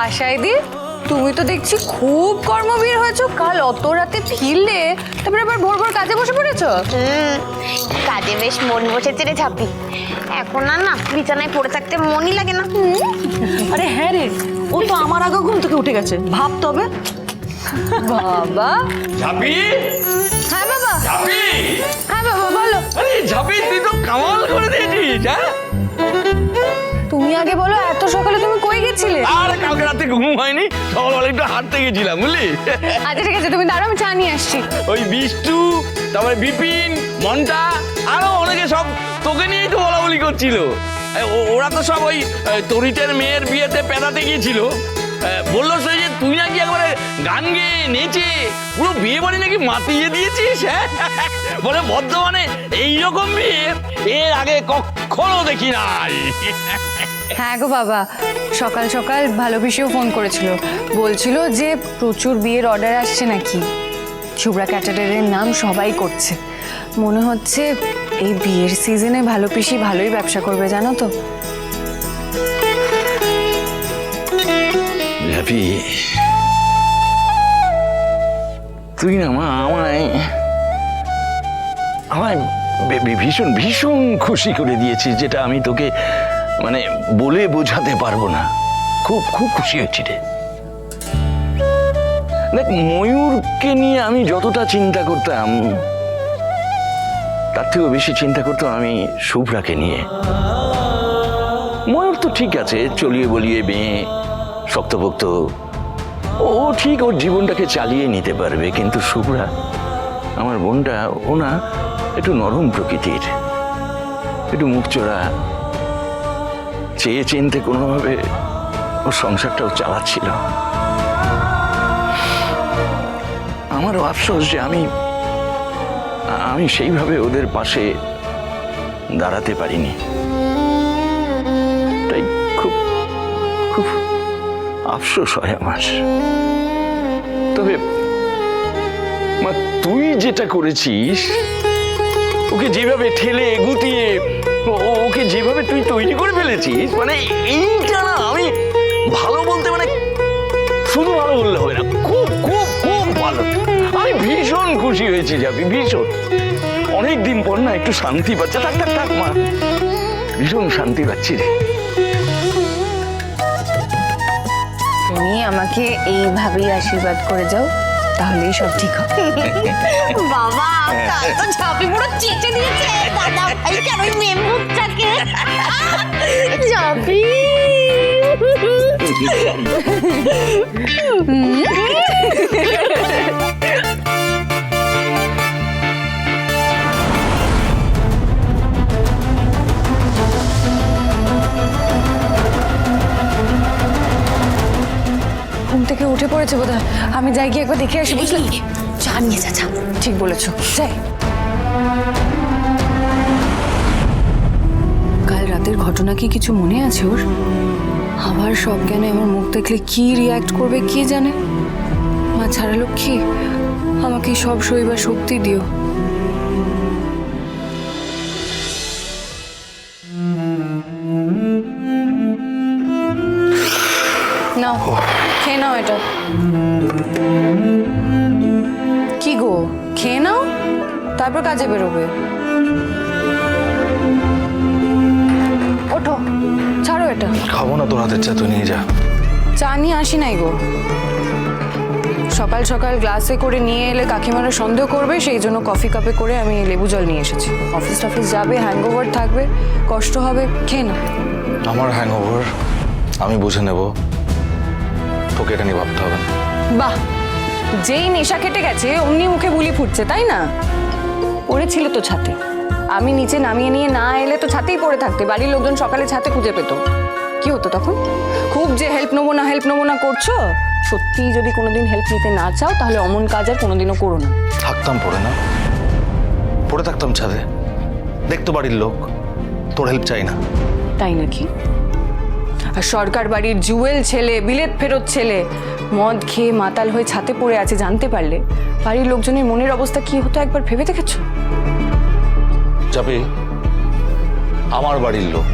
আশাইদি, তুমি তো দেখছি খুব কর্মবীর হয়েছো। কাল অত রাতে ফিরলে, তারপরে আবার ভোর ভোর কাজে বসে পড়েছো। কাজে বেশ মন বসেছে রে ঝাপি। এখন আর না বিছানায় পড়ে থাকতে মনই লাগে না। আরে হ্যাঁ রে, ও তো আমার আগে ঘুম থেকে উঠে গেছে, ভাব তবে। বাবা। ঝাপি, হ্যাঁ বাবা। ঝাপি, হ্যাঁ বাবা বলো। আরে ঝাপি তুই তো কামাল করে দিয়েছিস। হ্যাঁ, তুমি আগে বলো, এত সকালে তুমি কই গেছিলে? আর কালকে রাতে ঘুম হয়নি, সকালবেলা একটু হাঁটতে গেছিলাম বুঝলি। আচ্ছা ঠিক আছে, তুমি দাঁড়াও, আমি চা নিয়ে আসছি। ওই বিষ্টু, তারপরে বিপিন, মন্টা, আরো অনেকে সব তোকে নিয়েই তো বলা বলি করছিল। ওরা তো সব ওই তরিতের মেয়ের বিয়েতে পেদাতে গিয়েছিল। বললো সে যে তুই নাকি একবারে গান গেয়ে নেচে পুরো বিয়ে বাড়ি নাকি মাতিয়ে দিয়েছিস। হ্যাঁ, বলে বর্ধমানে এইরকম বিয়ে এর আগে কখনো দেখি নাই। হ্যাঁ গো বাবা, সকাল সকাল ভালোবেসেও ফোন করেছিল, বলছিল যে প্রচুর বিয়ের অর্ডার আসছে নাকি। শুভ্রা ক্যাটারারের নাম সবাই করছে। মনে হচ্ছে এই বিয়ের সিজনে ভালো পিসি ভালোই ব্যবসা করবে, জানো তো। হ্যাপি, তুই না মা আমায় ভীষণ ভীষণ খুশি করে দিয়েছিস, যেটা আমি তোকে মানে বলে বোঝাতে পারবো না। খুব খুব খুশি হয়েছি রে। দেখ, ময়ূরকে নিয়ে আমি যতটা চিন্তা করতাম, তার থেকেও বেশি চিন্তা করতাম আমি শুভ্রাকে নিয়ে। ময়ূর তো ঠিক আছে, চলিয়ে বলিয়ে মেয়ে, শক্তপোক্ত, ও ঠিক ওর জীবনটাকে চালিয়ে নিতে পারবে। কিন্তু শুভ্রা, আমার বোনটা, ও না একটু নরম প্রকৃতির, একটু মুখ চোরা, চেয়ে চিনতে কোনোভাবে ওর সংসারটাও চালাচ্ছিল। আমারও আফসোস যে আমি সেইভাবে ওদের পাশে দাঁড়াতে পারিনি। তাই খুব খুব আফসোস হয় আমার। তবে মা, তুই যেটা করেছিস, ওকে যেভাবে ঠেলে গুটিয়ে ওকে যেভাবে তুই তৈরি করে ফেলেছিস, মানে এইটা না আমি ভালো বলতে, মানে শুধু ভালো বললে হয় না, খুব খুব খুব ভালো। আমি ভীষণ খুশি হয়েছি যাবি, ভীষণ। অনেকদিন পর না একটু শান্তি পাচ্ছে। থাক থাক থাক মা, ভীষণ শান্তি পাচ্ছি রে। তুমি আমাকে এইভাবেই আশীর্বাদ করে যাও, তাহলেই সব ঠিক হবে। বাবা কাল তো ঝাপি পুরো চেঁচে দিয়েছে। দাদা ভাই কেন ওই মেমুটাকে ঝাপি। ঘুম থেকে উঠে পড়েছে বোধহয়, আমি যাই গিয়ে একবার দেখে আসি, বুঝলি? চা নিয়ে যা। ঠিক বলেছো, যাই। কাল রাতের ঘটনা কি কিছু মনে আছে ওর? আবার সজ্ঞানে আমার মুখ দেখলে কি রিয়াক্ট করবে কে জানে। মা ছাড়া লক্ষ্মী, আমাকে সব সইবার শক্তি দিও। নাও, খেয়ে নাও এটা। কি গো, খেয়ে নাও, তারপর কাজে বেরোবে। ওঠো, ছাড়ো এটা। খাবো না তোর হাতের চা, তুই নিয়ে যা। চা নিয়ে আসি নাই গো। সকাল সকাল গ্লাসে করে নিয়ে এলে কাকিমারা সন্দেহ করবে, সেই জন্য কফি কাপে করে আমি লেবু জল নিয়ে এসেছি। অফিস টফিস যাবে, হ্যাংওভার থাকবে, কষ্ট হবে, খেয়ে না। আমার হ্যাংওভার আমি বুঝে নেব, তোকে এটা নিয়ে ভাবতে হবে না। বাহ, যেই নেশা কেটে গেছে অমনি মুখে বুলি ফুটছে, তাই না? পড়েছিল তো ছাতে, আমি নিচে নামিয়ে নিয়ে না এলে তো ছাতেই পড়ে থাকতে। বাড়ির লোকজন সকালে ছাতে খুঁজে পেত, কি হতো তখন? খুব যে হেল্প নেবো না করছো। সত্যি যদি কোনোদিন হেল্প নিতে না চাও, তাহলে অমন কাজ আর কোনোদিনও করো না। থাকতাম পড়ে থাকতাম ছাদে, দেখতো বাড়ির লোক, তোর হেল্প চাই না। তাই নাকি? আর সরকার বাড়ির জুয়েল ছেলে, বিলেত ফেরত ছেলে, মদ খেয়ে মাতাল হয়ে ছাতে পড়ে আছে জানতে পারলে বাড়ির লোকজনের মনের অবস্থা কি হতো একবার ভেবে দেখেছো? যাবে, আমার বাড়ির লোক,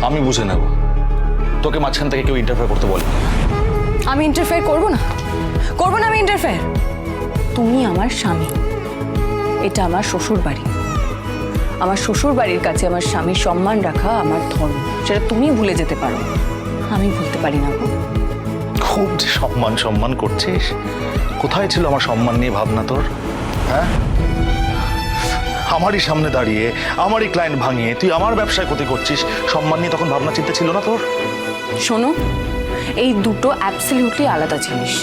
আমি বুঝে নেব, তোকে মাঝখান থেকে কেউ ইন্টারফেয়ার করতে বলে। আমি ইন্টারফেয়ার করবো না আমি ইন্টারফেয়ার। তুমি আমার স্বামী, এটা আমার শ্বশুর বাড়ি। আমার শ্বশুর বাড়ির কাছে আমার স্বামীর সম্মান রাখা আমার ধর্ম, সেটা তুমি ভুলে যেতে পারো, আমি ভুলতে পারি না গো। খুব যে সম্মান করছিস, কোথায় ছিল আমার সম্মান নিয়ে ভাবনা তোর? হ্যাঁ, আমারই সামনে দাঁড়িয়ে আমারই ক্লায়েন্ট ভাঙিয়ে তুই আমার ব্যবসায় ক্ষতি করছিস, সম্মান নিয়ে তখন ভাবনা চিন্তা ছিল না তোর? শোনো, এই দুটো অ্যাবসলিউটলি আলাদা জিনিস।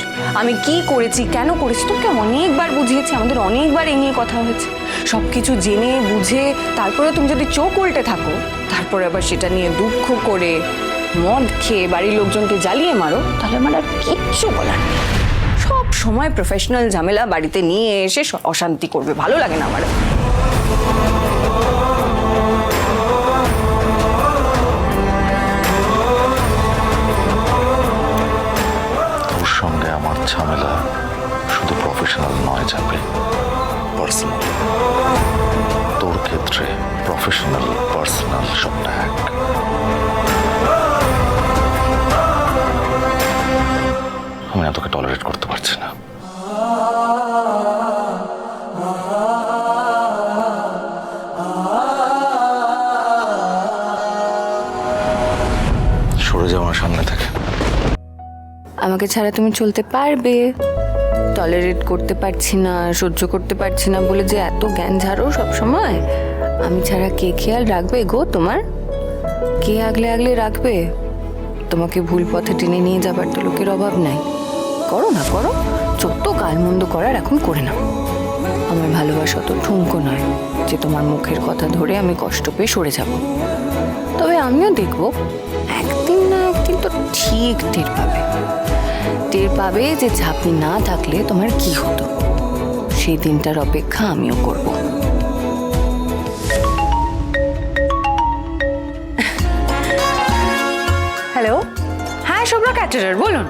আমি কি করেছি, কেন করেছি তোকে অনেকবার বুঝিয়েছি, আমাদের অনেকবার এই নিয়ে কথা হয়েছে। সব কিছু জেনে বুঝে তারপরে তুমি যদি চোখ উল্টে থাকো, তারপরে আবার সেটা নিয়ে দুঃখ করে মদ খেয়ে বাড়ির লোকজনকে জ্বালিয়ে মারো, তাহলে আমার আর কিচ্ছু বলার নেই। সব সময় প্রফেশনাল ঝামেলা বাড়িতে নিয়ে এসে অশান্তি করবে, ভালো লাগে না আমার। তোর সঙ্গে আমার ঝামেলা শুধু প্রফেশনাল নয়, যাবে পার্সোনাল। তোর ক্ষেত্রে প্রফেশনাল পার্সোনাল সবটা এক। আমি না তোকে টলারেট করতে পারছি না। সরে যাও আমার সামনে থেকে। আমাকে ছাড়া তুমি চলতে পারবে? টলারেট করতে পারছি না, সহ্য করতে পারছি না বলে যে এত জ্ঞান ঝাড়ো সব সময়। আমি ছাড়া কে খেয়াল রাখবে গো তোমার? কে আগলে আগলে রাখবে? তোমাকে ভুল পথে টেনে নিয়ে যাবার তো লোকের অভাব নাই। করো না, করো, যত গালমন্দ করার এখন করে নাও। আমার ভালোবাসা তো ঠুনকো নয় যে তোমার মুখের কথা ধরে আমি কষ্ট পেয়ে সরে যাব। তবে আমিও দেখবো একদিন না একদিন তো ঠিক টের পাবে যে ঝাঁপি না থাকলে তোমার কি হতো। সেই দিনটার অপেক্ষা আমিও করব। হ্যালো, হ্যাঁ শুভ্রা ক্যাটারার, বলুন।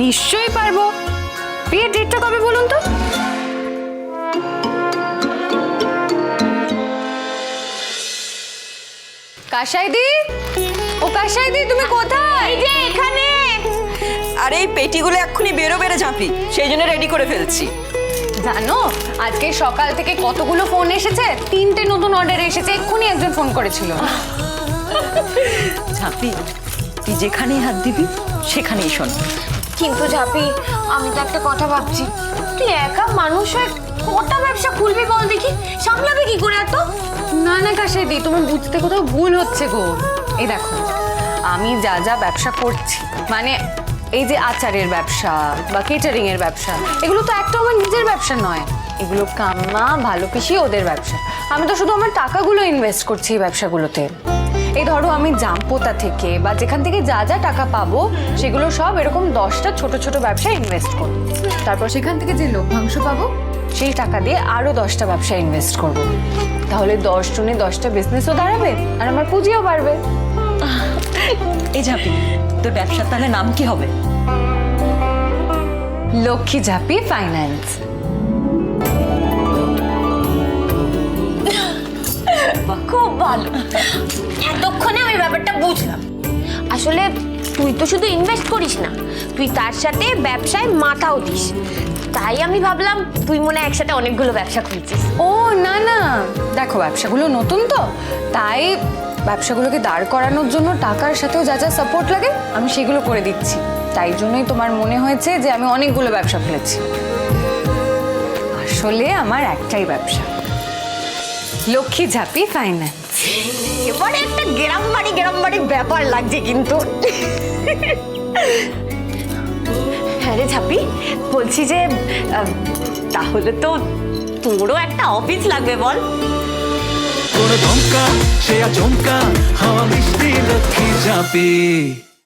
নিশ্চয়ই পারবো। বিয়ের ডেটটা কবে বলুন তো? কাশাইদি, ও কাশাইদি, তুমি কোথায়? এই যে এখানে। আর এই পেটিগুলো এক্ষুনি বেরোবে রে ঝাঁপি, সেই জন্য রেডি করে ফেলছি। জানো আজকে সকাল থেকে কতগুলো ফোন এসেছে, 3টে নতুন অর্ডার এসেছে, এক্ষুনি একজন ফোন করেছিল। ঝাঁপি, তুই যেখানেই হাত দিবি সেখানেই শোন। কিন্তু ঝাপি, আমি তো একটা কথা ভাবছি, তুই একা মানুষ হয়ে কটা ব্যবসা খুলবি বল দেখি, সামলাবে কি করে এত? না না কাশাইদি, তোমার বুঝতে কোথাও ভুল হচ্ছে গো। এই দেখো, আমি যা যা ব্যবসা করছি, মানে এই যে আচারের ব্যবসা বা কেটারিং এর ব্যবসা, এগুলো তো একটা আমার নিজের ব্যবসা নয়, এগুলো কাম্মা ভালো পিসি ওদের ব্যবসা। আমি তো শুধু আমার টাকাগুলো ইনভেস্ট করছি এই ব্যবসাগুলোতে। এই ধরো আমি জামপোতা থেকে বা যেখান থেকে যা যা টাকা পাবো সেগুলো সব এরকম 10টা ছোট ছোট ব্যবসায় ইনভেস্ট করবো। তারপর সেখান থেকে যে লভ্যাংশ পাবো সেই টাকা দিয়ে আরো 10টা ব্যবসায় ইনভেস্ট করবো। তাহলে 10 জনে 10টা বিজনেসও দাঁড়াবে আর আমার পুঁজিও বাড়বে। এই ঝাঁপি, তোর ব্যবসার তাহলে নাম কি হবে? লক্ষ্মী ঝাঁপি ফাইন্যান্স। খুব ভালো, এতক্ষণে আমি ব্যাপারটা বুঝলাম। আসলে তুই তো শুধু ইনভেস্ট করিস না, তুই তার সাথে ব্যবসায় মাথাও দিস। তাই আমি ভাবলাম তুই মনে হয় একসাথে অনেকগুলো ব্যবসা খুলছিস। ও না না, দেখো ব্যবসাগুলো নতুন তো, তাই ব্যবসাগুলোকে দাঁড় করানোর জন্য টাকার সাথেও যা যা সাপোর্ট লাগে আমি সেগুলো করে দিচ্ছি। তাই জন্যই তোমার মনে হয়েছে যে আমি অনেকগুলো ব্যবসা খুলেছি। আসলে আমার একটাই ব্যবসা, লক্ষ্মী ঝাঁপি ফাইন্যান্স। এবারে একটা গ্রাম বাড়ি ব্যাপার লাগছে কিন্তু। হ্যাঁ রে ঝাপি, বলছি যে তাহলে তো তোরও একটা অফিস লাগবে বল। কোনো ধমকা সে আচমকা হাওয়া মিষ্টি লক্ষ্মী ঝাঁপি।